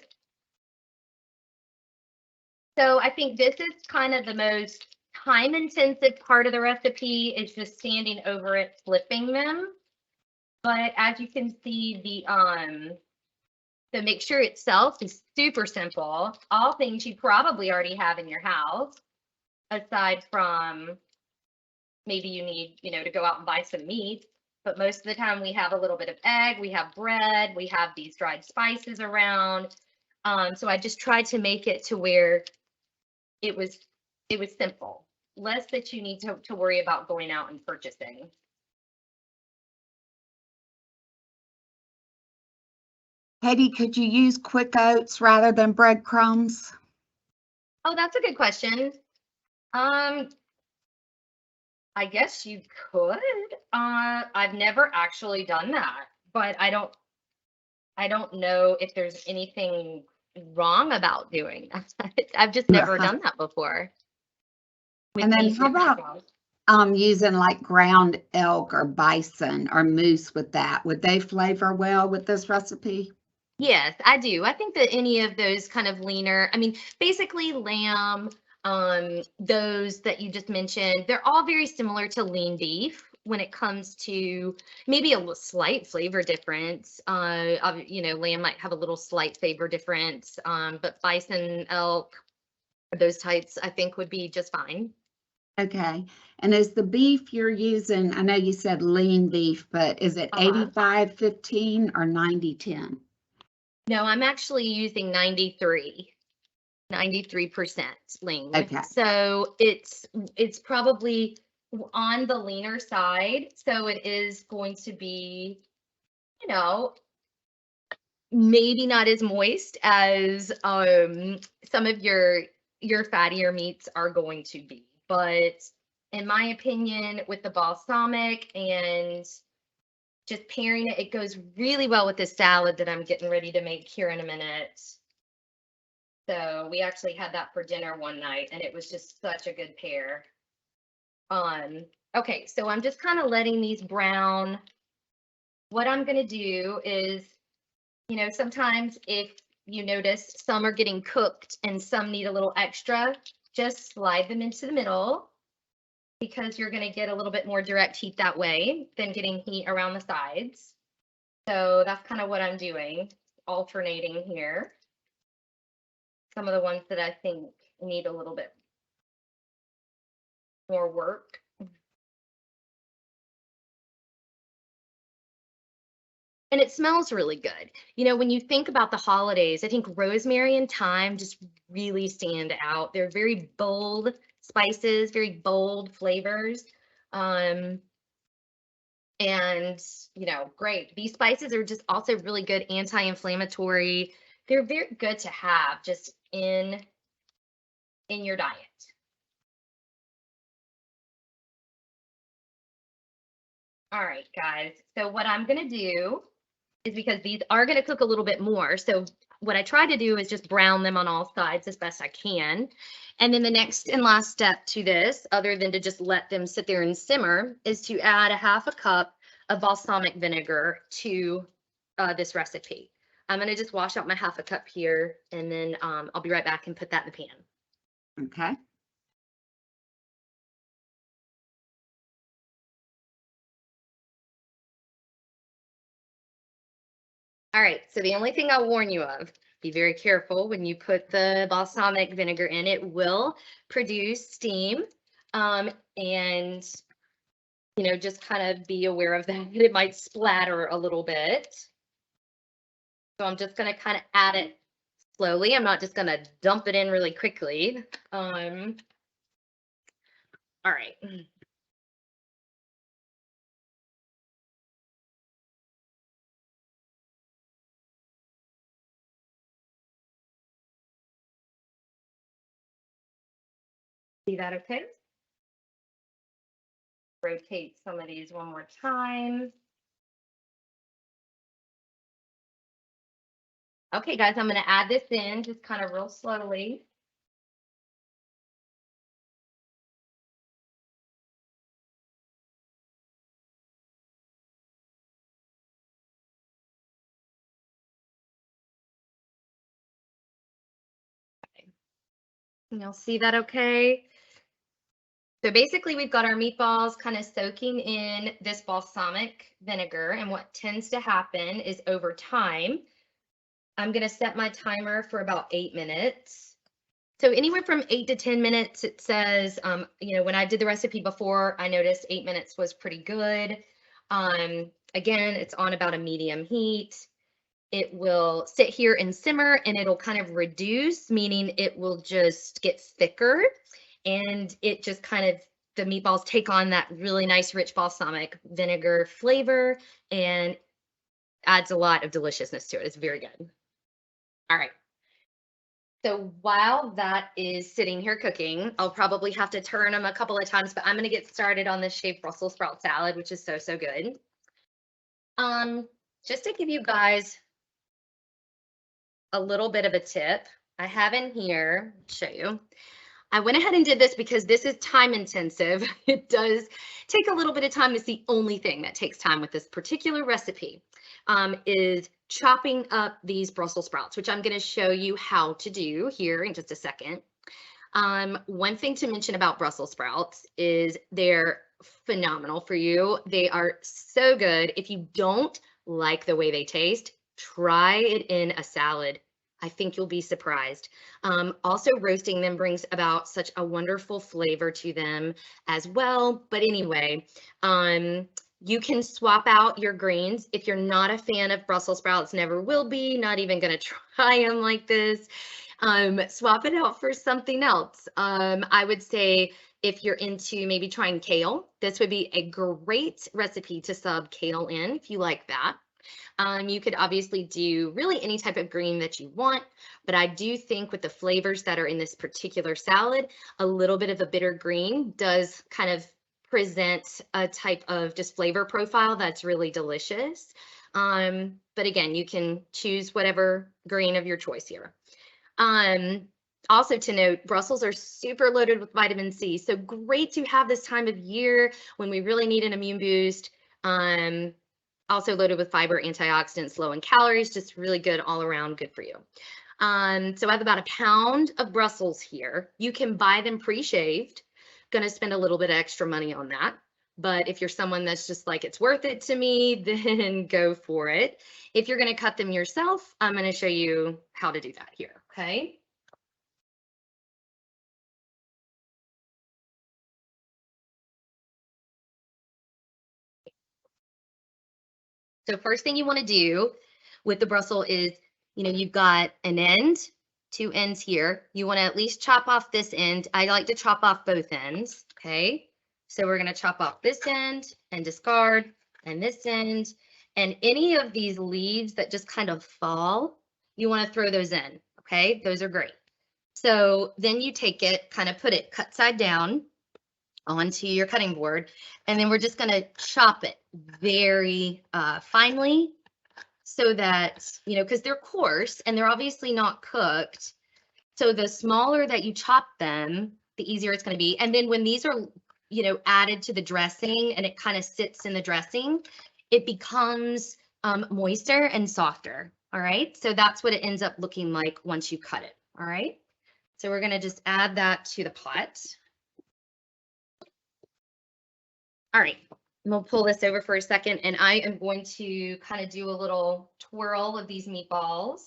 So I think this is kind of the most time-intensive part of the recipe, is just standing over it, flipping them. But as you can see, the mixture itself is super simple. All things you probably already have in your house, aside from maybe you need, to go out and buy some meat. But most of the time we have a little bit of egg, we have bread, we have these dried spices around. So I just tried to make it to where it was simple, less that you need to worry about going out and purchasing. Katie, could you use quick oats rather than breadcrumbs? Oh, that's a good question. I guess you could. I've never actually done that, but I don't know if there's anything wrong about doing that. I've just never done that before. And then how about using like ground elk or bison or moose with that? Would they flavor well with this recipe? Yes, I do. I think that any of those kind of leaner, basically lamb, those that you just mentioned, they're all very similar to lean beef when it comes to maybe a slight flavor difference. Lamb might have a little slight flavor difference, but bison, elk, those types, I think would be just fine. Okay. And is the beef you're using, I know you said lean beef, but is it 85-15 or 90-10? No, I'm actually using 93% lean. Okay. So it's probably on the leaner side. So it is going to be, maybe not as moist as some of your fattier meats are going to be. But in my opinion, with the balsamic and just pairing it, it goes really well with this salad that I'm getting ready to make here in a minute. So we actually had that for dinner one night, and it was just such a good pair. Okay, so I'm just kind of letting these brown. What I'm going to do is, sometimes if you notice some are getting cooked and some need a little extra, just slide them into the middle, because you're going to get a little bit more direct heat that way than getting heat around the sides. So that's kind of what I'm doing, alternating here. Some of the ones that I think need a little bit more work. And it smells really good. When you think about the holidays, I think rosemary and thyme just really stand out. They're very bold spices, very bold flavors. And, great. These spices are just also really good anti-inflammatory. They're very good to have just in your diet. All right, guys. So what I'm going to do is, because these are going to cook a little bit more, so what I try to do is just brown them on all sides as best I can. And then the next and last step to this, other than to just let them sit there and simmer, is to add a half a cup of balsamic vinegar to this recipe. I'm going to just wash out my half a cup here, and then I'll be right back and put that in the pan. Okay. All right, so the only thing I'll warn you of, be very careful when you put the balsamic vinegar in. It will produce steam, and you know, just kind of be aware of that. It might splatter a little bit. So I'm just going to kind of add it slowly. I'm not just going to dump it in really quickly. All right. See that okay? Rotate some of these one more time. Okay, guys, I'm going to add this in just kind of real slowly. Okay. And you'll see that okay? So basically we've got our meatballs kind of soaking in this balsamic vinegar, and what tends to happen is over time, I'm going to set my timer for about 8 minutes. So anywhere from 8 to 10 minutes, it says, you know, when I did the recipe before, I noticed 8 minutes was pretty good. Again, it's on about a medium heat. It will sit here and simmer, and it'll kind of reduce, meaning it will just get thicker, and it just kind of, the meatballs take on that really nice rich balsamic vinegar flavor and adds a lot of deliciousness to it. It's very good. All right. So while that is sitting here cooking, I'll probably have to turn them a couple of times, but I'm going to get started on this shaved Brussels sprout salad, which is so, so good. Just to give you guys a little bit of a tip, I have in here, show you. I went ahead and did this because this is time intensive. It does take a little bit of time. It's the only thing that takes time with this particular recipe, is chopping up these Brussels sprouts, which I'm going to show you how to do here in just a second. One thing to mention about Brussels sprouts is they're phenomenal for you. They are so good. If you don't like the way they taste, try it in a salad. I think you'll be surprised. Also, roasting them brings about such a wonderful flavor to them as well. But anyway, you can swap out your greens. If you're not a fan of Brussels sprouts, never will be, not even going to try them like this, swap it out for something else. I would say if you're into maybe trying kale, this would be a great recipe to sub kale in if you like that. You could obviously do really any type of green that you want, but I do think with the flavors that are in this particular salad, a little bit of a bitter green does kind of present a type of just flavor profile that's really delicious. But again, you can choose whatever green of your choice here. Also to note, Brussels are super loaded with vitamin C, so great to have this time of year when we really need an immune boost. Also loaded with fiber, antioxidants, low in calories, just really good all around, good for you. So I have about a pound of Brussels here. You can buy them pre-shaved. Going to spend a little bit of extra money on that. But if you're someone that's just like, it's worth it to me, then go for it. If you're going to cut them yourself, I'm going to show you how to do that here, okay? So first thing you want to do with the Brussels is, you know, you've got an end, 2 ends here. You want to at least chop off this end. I like to chop off both ends, okay? So we're going to chop off this end and discard, and this end. And any of these leaves that just kind of fall, you want to throw those in, okay? Those are great. So then you take it, kind of put it cut side down onto your cutting board, and then we're just going to chop it very finely so that, you know, because they're coarse and they're obviously not cooked. So the smaller that you chop them, the easier it's going to be. And then when these are, you know, added to the dressing and it kind of sits in the dressing, it becomes moister and softer. All right. So that's what it ends up looking like once you cut it. All right. So we're going to just add that to the pot. All right. We'll pull this over for a second and I am going to kind of do a little twirl of these meatballs.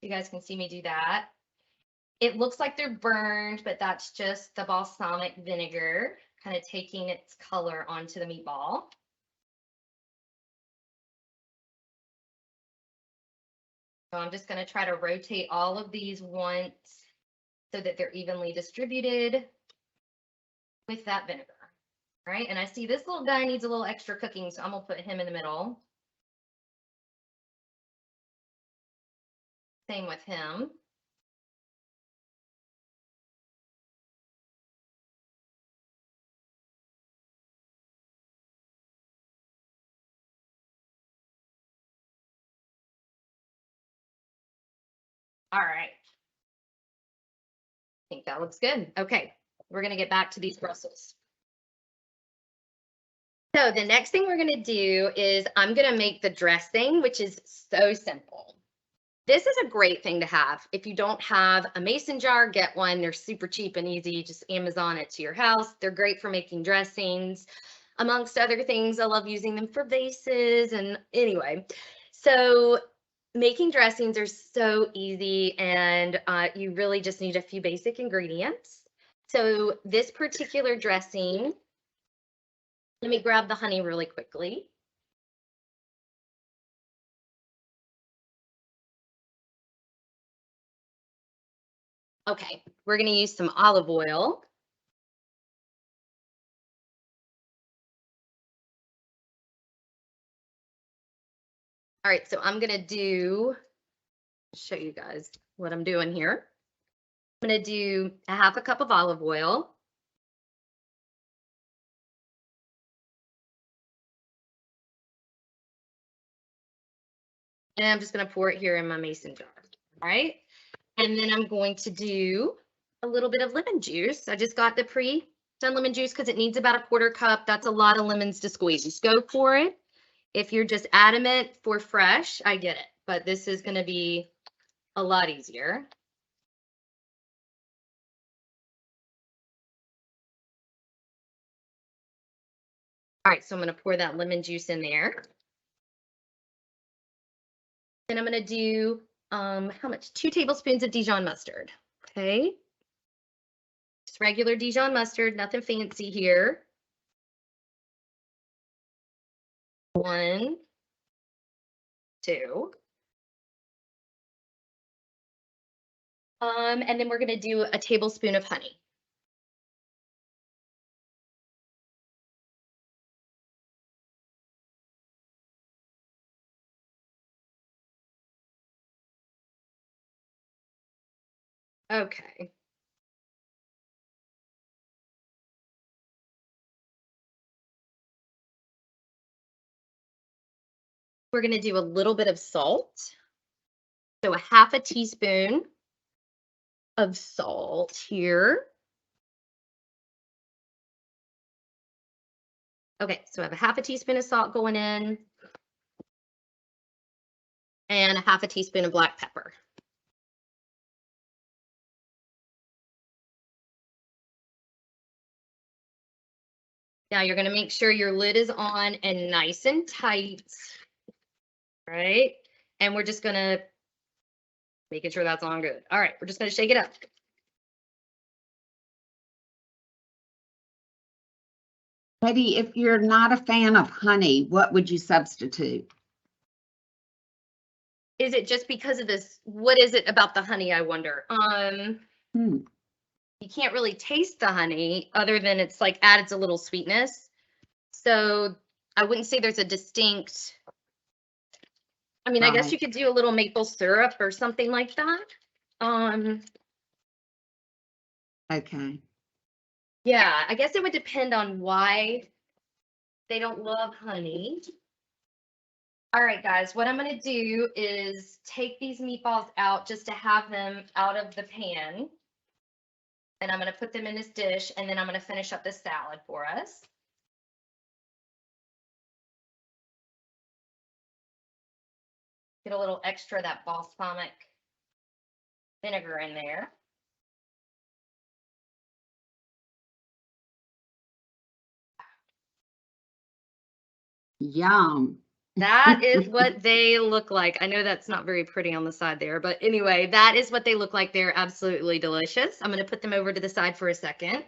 You guys can see me do that. It looks like they're burned, but that's just the balsamic vinegar kind of taking its color onto the meatball. So I'm just going to try to rotate all of these once so that they're evenly distributed with that vinegar. All right, and I see this little guy needs a little extra cooking, so I'm going to put him in the middle. Same with him. All right. I think that looks good. Okay, we're going to get back to these Brussels. So the next thing we're going to do is I'm going to make the dressing, which is so simple. This is a great thing to have. If you don't have a mason jar, get one. They're super cheap and easy. Just Amazon it to your house. They're great for making dressings. Amongst other things, I love using them for vases. And anyway, so making dressings are so easy and you really just need a few basic ingredients. So this particular dressing, let me grab the honey really quickly. Okay, we're going to use some olive oil. All right, so I'm going to show you guys what I'm doing here. I'm going to do a half a cup of olive oil. And I'm just going to pour it here in my mason jar. All right. And then I'm going to do a little bit of lemon juice. I just got the pre-done lemon juice because it needs about a 1/4 cup. That's a lot of lemons to squeeze. Just go for it. If you're just adamant for fresh, I get it. But this is going to be a lot easier. All right, so I'm going to pour that lemon juice in there. Then I'm going to do, how much? 2 tablespoons of Dijon mustard. Okay. Just regular Dijon mustard, nothing fancy here. 1, 2. And then we're going to do a tablespoon of honey. Okay. We're going to do a little bit of salt. So a half a teaspoon of salt here. Okay, so I have a half a teaspoon of salt going in and a half a teaspoon of black pepper. Now you're going to make sure your lid is on and nice and tight, right? And we're just going to making sure that's on good. All right, we're just going to shake it up. Betty, if you're not a fan of honey, what would you substitute? Is it just because of this? What is it about the honey, I wonder? You can't really taste the honey other than it's like adds a little sweetness. So I wouldn't say there's a distinct, I mean, I guess you could do a little maple syrup or something like that. Okay. Yeah, I guess it would depend on why they don't love honey. All right, guys, what I'm going to do is take these meatballs out just to have them out of the pan. And I'm going to put them in this dish, and then I'm going to finish up this salad for us. Get a little extra of that balsamic vinegar in there. Yum. That is what they look like. I know that's not very pretty on the side there, but anyway, that is what they look like. They're absolutely delicious. I'm going to put them over to the side for a second.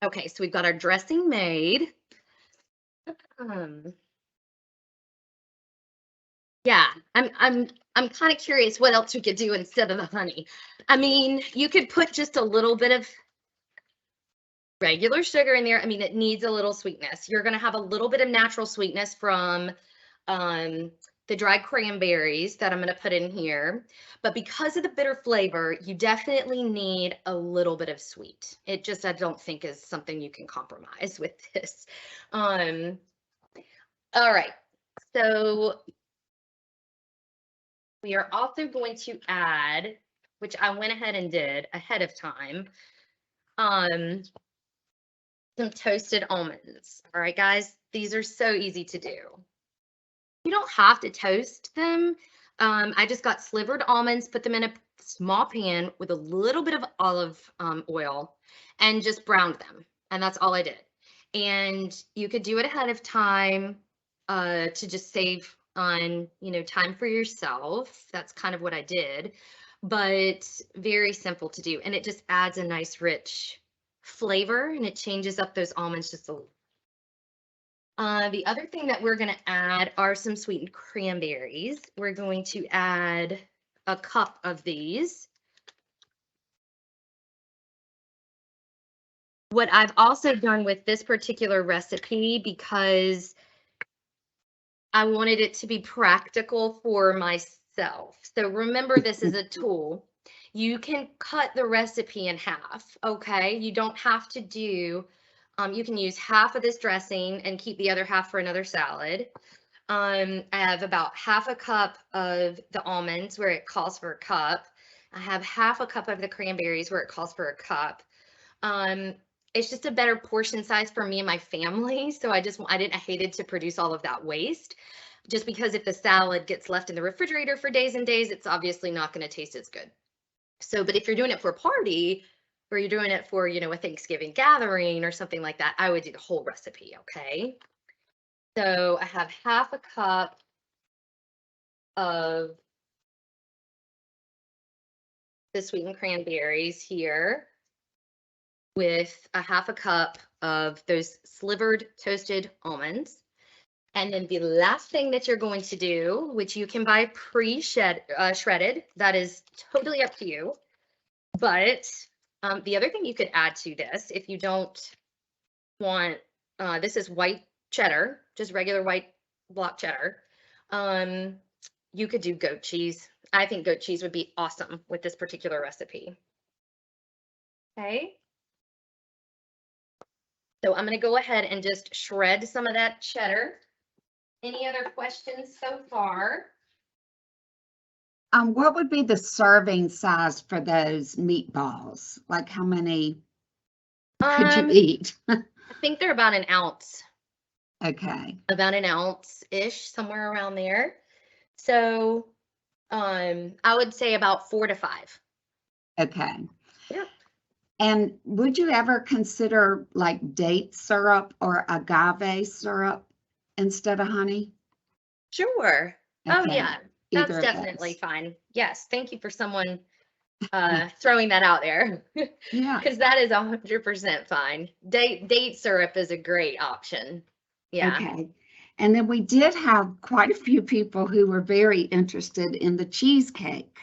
Okay, so we've got our dressing made. Yeah, I'm kind of curious what else we could do instead of the honey. I mean, you could put just a little bit of regular sugar in there. I mean, it needs a little sweetness. You're going to have a little bit of natural sweetness from the dried cranberries that I'm going to put in here. But because of the bitter flavor, you definitely need a little bit of sweet. It just, I don't think is something you can compromise with this. All right. So we are also going to add, which I went ahead and did ahead of time, some toasted almonds. All right, guys, these are so easy to do. You don't have to toast them. I just got slivered almonds, put them in a small pan with a little bit of olive oil and just browned them. And that's all I did. And you could do it ahead of time to just save on, time for yourself. That's kind of what I did, but very simple to do. And it just adds a nice rich flavor, and it changes up those almonds just a little. The other thing that we're going to add are some sweetened cranberries. We're going to add a cup of these. What I've also done with this particular recipe, because I wanted it to be practical for myself. So remember, this is a tool. You can cut the recipe in half, okay? You don't have to do, you can use half of this dressing and keep the other half for another salad. I have about half a cup of the almonds where it calls for a cup. I have half a cup of the cranberries where it calls for a cup. It's just a better portion size for me and my family. So I hated to produce all of that waste, just because if the salad gets left in the refrigerator for days and days, it's obviously not going to taste as good. So, but if you're doing it for a party, or you're doing it for, a Thanksgiving gathering or something like that, I would do the whole recipe, okay? So I have half a cup of the sweetened cranberries here with a half a cup of those slivered toasted almonds. And then the last thing that you're going to do, which you can buy shredded, that is totally up to you. But the other thing you could add to this, if you don't want, this is white cheddar, just regular white block cheddar. You could do goat cheese. I think goat cheese would be awesome with this particular recipe. Okay. So I'm going to go ahead and just shred some of that cheddar. Any other questions so far? What would be the serving size for those meatballs? Like how many could you eat? I think they're about an ounce. Okay. About an ounce-ish, somewhere around there. So I would say about 4 to 5. Okay. Yeah. And would you ever consider like date syrup or agave syrup instead of honey? Sure. Oh Okay. yeah, that's definitely fine. Yes, thank you for someone throwing that out there. Yeah. Because that is 100% fine. Date syrup is a great option. Yeah. Okay. And then we did have quite a few people who were very interested in the cheesecake.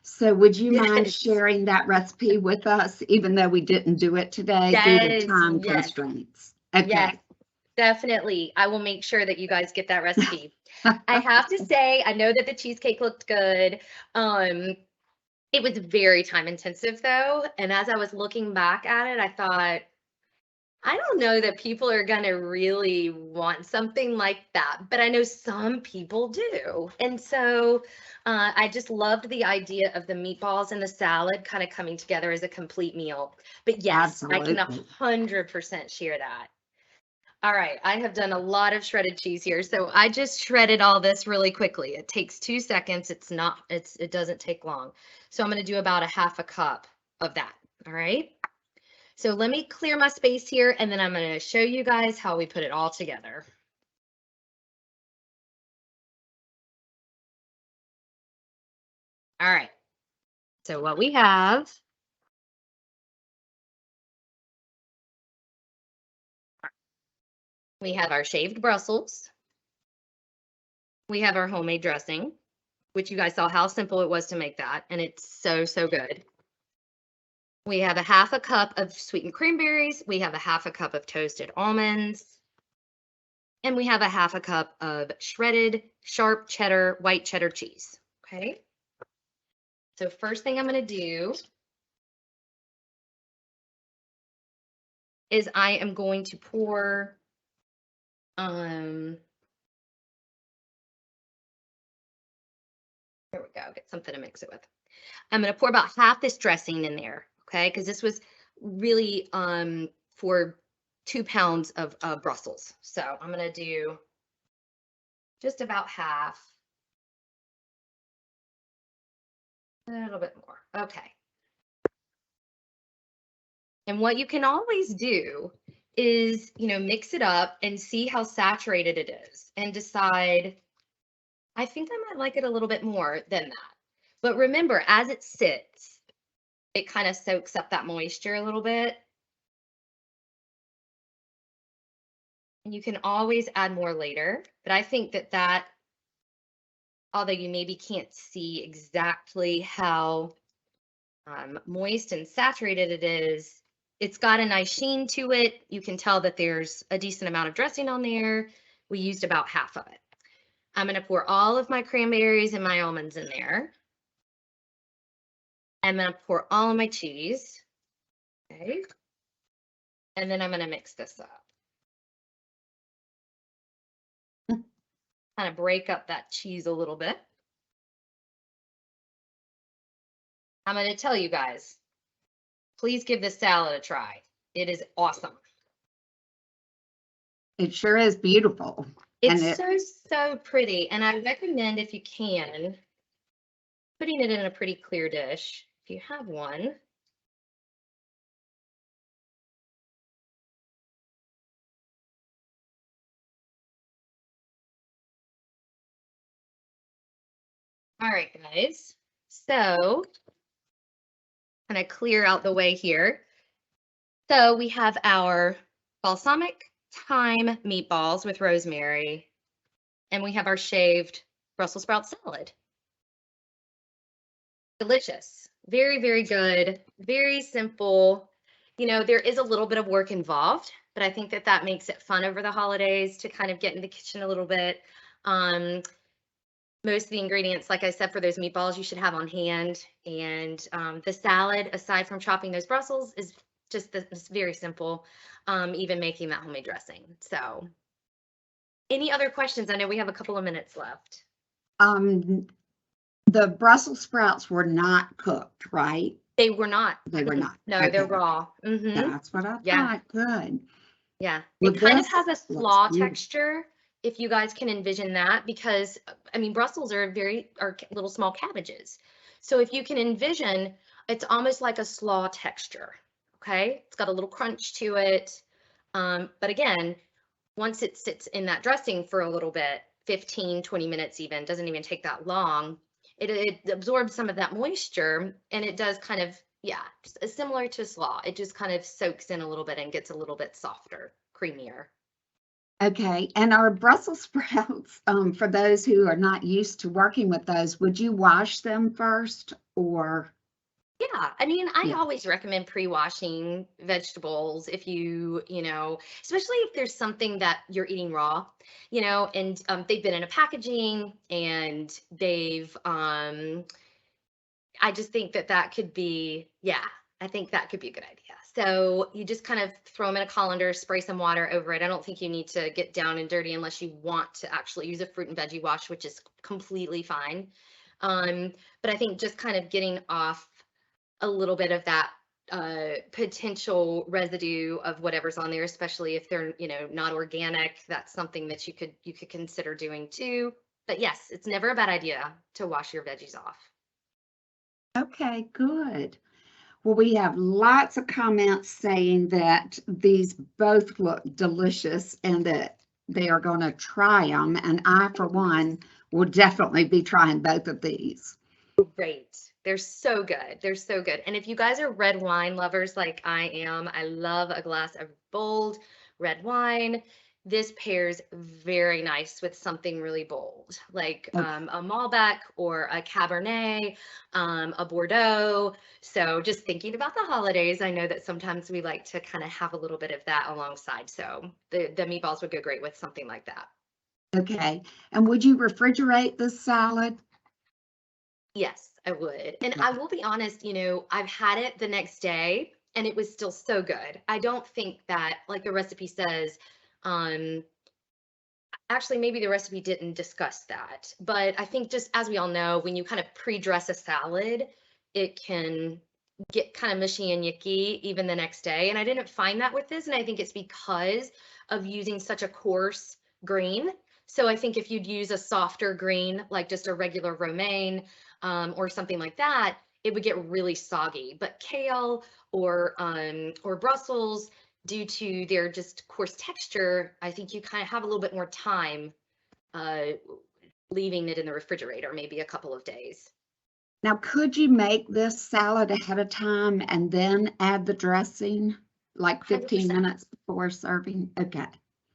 So would you mind sharing that recipe with us, even though we didn't do it today due to time constraints? Okay. Yes, definitely. I will make sure that you guys get that recipe. I have to say, I know that the cheesecake looked good. It was very time intensive though, and as I was looking back at it, I thought, I don't know that people are going to really want something like that, but I know some people do. And so I just loved the idea of the meatballs and the salad kind of coming together as a complete meal. But yes, I can Absolutely. 100% share that. All right, I have done a lot of shredded cheese here. So I just shredded all this really quickly. It takes 2 seconds. It doesn't take long. So I'm going to do about a half a cup of that. All right. So let me clear my space here, and then I'm going to show you guys how we put it all together. All right. So what we have, we have our shaved Brussels. We have our homemade dressing, which you guys saw how simple it was to make that, and it's so, so good. We have a half a cup of sweetened cranberries. We have a half a cup of toasted almonds. And we have a half a cup of shredded sharp cheddar, white cheddar cheese. Okay. So first thing I'm going to do is I am going to pour there we go, get something to mix it with. I'm going to pour about half this dressing in there, okay? Because this was really for 2 pounds of Brussels. So I'm going to do just about half, a little bit more. Okay. And what you can always do is, mix it up and see how saturated it is and decide, I think I might like it a little bit more than that. But remember, as it sits, it kind of soaks up that moisture a little bit. And you can always add more later, but I think that although you maybe can't see exactly how moist and saturated it is, it's got a nice sheen to it. You can tell that there's a decent amount of dressing on there. We used about half of it. I'm going to pour all of my cranberries and my almonds in there. I'm going to pour all of my cheese. Okay. And then I'm going to mix this up. Kind of break up that cheese a little bit. I'm going to tell you guys, please give this salad a try. It is awesome. It sure is beautiful. It's so pretty. And I recommend, if you can, putting it in a pretty clear dish, if you have one. All right, guys. So I'm going to clear out the way here. So we have our balsamic thyme meatballs with rosemary, and we have our shaved Brussels sprout salad. Delicious. Very, very good. Very simple. There is a little bit of work involved, but I think that makes it fun over the holidays to kind of get in the kitchen a little bit. Most of the ingredients, like I said, for those meatballs you should have on hand. And the salad, aside from chopping those Brussels, is just it's very simple, even making that homemade dressing. So any other questions? I know we have a couple of minutes left. The Brussels sprouts were not cooked, right? They were not. They were not. No, Okay. they're raw. Mm-hmm. That's what I thought. Good. Yeah. Well, It kind of has a slaw beautiful. texture, if you guys can envision that, because Brussels are little small cabbages. So if you can envision, it's almost like a slaw texture. Okay. It's got a little crunch to it. But again, once it sits in that dressing for a little bit, 15, 20 minutes even, doesn't even take that long, it absorbs some of that moisture, and it does kind of, similar to slaw. It just kind of soaks in a little bit and gets a little bit softer, creamier. Okay, and our Brussels sprouts, for those who are not used to working with those, would you wash them first or? Yeah, I always recommend pre-washing vegetables if especially if there's something that you're eating raw, and they've been in a packaging and they've I just think that that could be, yeah, I think that could be a good idea. So you just kind of throw them in a colander, spray some water over it. I don't think you need to get down and dirty unless you want to actually use a fruit and veggie wash, which is completely fine. But I think just kind of getting off a little bit of that potential residue of whatever's on there, especially if they're, not organic, that's something that you could consider doing too. But yes, it's never a bad idea to wash your veggies off. Okay, good. Well, we have lots of comments saying that these both look delicious and that they are going to try them. And I, for one, will definitely be trying both of these. Great. They're so good. They're so good. And if you guys are red wine lovers like I am, I love a glass of bold red wine. This pairs very nice with something really bold, like Okay. a Malbec or a Cabernet, a Bordeaux. So just thinking about the holidays, I know that sometimes we like to kind of have a little bit of that alongside. So the meatballs would go great with something like that. Okay. And would you refrigerate this salad? Yes, I would. And Yeah. I will be honest, I've had it the next day and it was still so good. I don't think that, like the recipe says, um, actually, maybe the recipe didn't discuss that, but I think just as we all know, when you kind of pre-dress a salad, it can get kind of mushy and yucky even the next day. And I didn't find that with this, and I think it's because of using such a coarse green. So I think if you'd use a softer green, like just a regular romaine, or something like that, it would get really soggy. But kale or Brussels, due to their just coarse texture, I think you kind of have a little bit more time uh, leaving it in the refrigerator, maybe a couple of days. Now, could you make this salad ahead of time and then add the dressing like 15 100%. minutes before serving? Okay.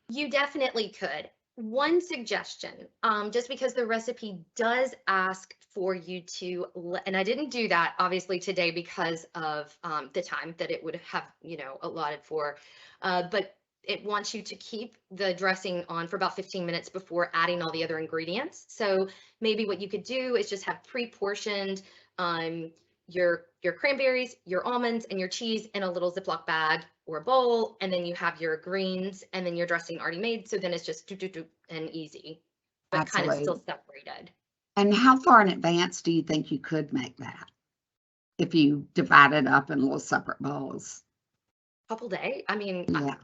You definitely could. One suggestion, just because the recipe does ask for you to, and I didn't do that obviously today because of the time that it would have, allotted for, but it wants you to keep the dressing on for about 15 minutes before adding all the other ingredients. So maybe what you could do is just have pre-portioned your cranberries, your almonds, and your cheese in a little Ziploc bag or a bowl, and then you have your greens and then your dressing already made. So then it's just do and easy, but kind of still Absolutely. separated. And how far in advance do you think you could make that if you divide it up in little separate bowls? Couple days. I mean, Yeah.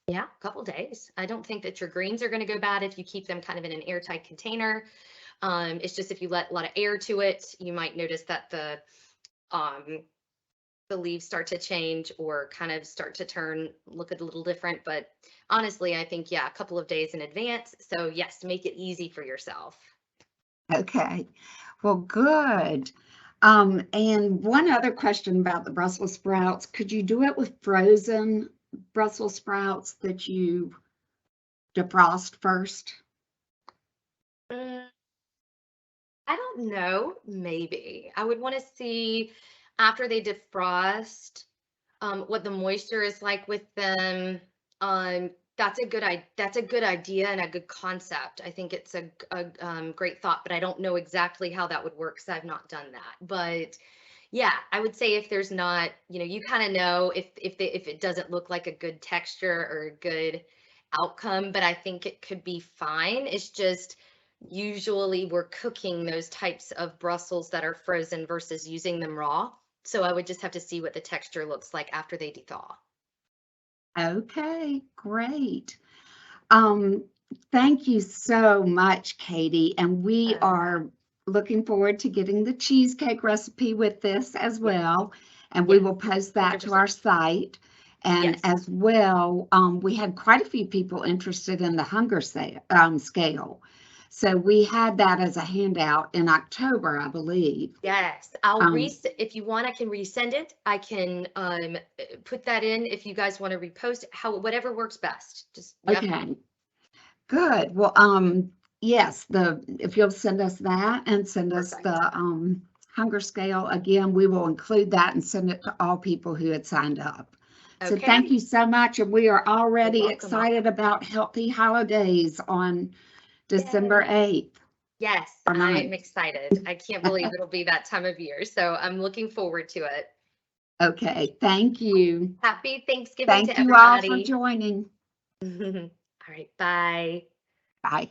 yeah, couple days. I don't think that your greens are going to go bad if you keep them kind of in an airtight container. It's just if you let a lot of air to it, you might notice that um, the leaves start to change or kind of start to look a little different. But honestly, I think, yeah, a couple of days in advance. So yes, make it easy for yourself. Okay. Well, good. And one other question about the Brussels sprouts. Could you do it with frozen Brussels sprouts that you defrost first? Mm, I don't know. Maybe I would want to see after they defrost what the moisture is like with them. That's a good idea and a good concept. I think it's a great thought, but I don't know exactly how that would work because I've not done that. But yeah, I would say if there's not, you kind of know if it doesn't look like a good texture or a good outcome, but I think it could be fine. It's just usually we're cooking those types of Brussels that are frozen versus using them raw. So I would just have to see what the texture looks like after they thaw. Okay, great. Um, Thank you so much, Katie. And we Uh, are looking forward to getting the cheesecake recipe with this as yeah, well. And we yes, will post that to 100%. our site. And Yes. as well, we had quite a few people interested in the hunger scale. So we had that as a handout in October, I believe. Yes, Um, if you want, I can resend it. I can put that in if you guys want to repost it, whatever works best. Just, yep. okay. Good. Well, yes, if you'll send us that and send us Perfect. the hunger scale again, we will include that and send it to all people who had signed up. So thank Okay. you so much, and we are You're already welcome. excited about Healthy Holidays on December Yay. 8th. Yes, Or I'm ninth. excited. I can't believe it'll be that time of year. So I'm looking forward to it. Okay, thank you. Happy Thanksgiving Thank to you all for everybody. joining. All right, bye. Bye.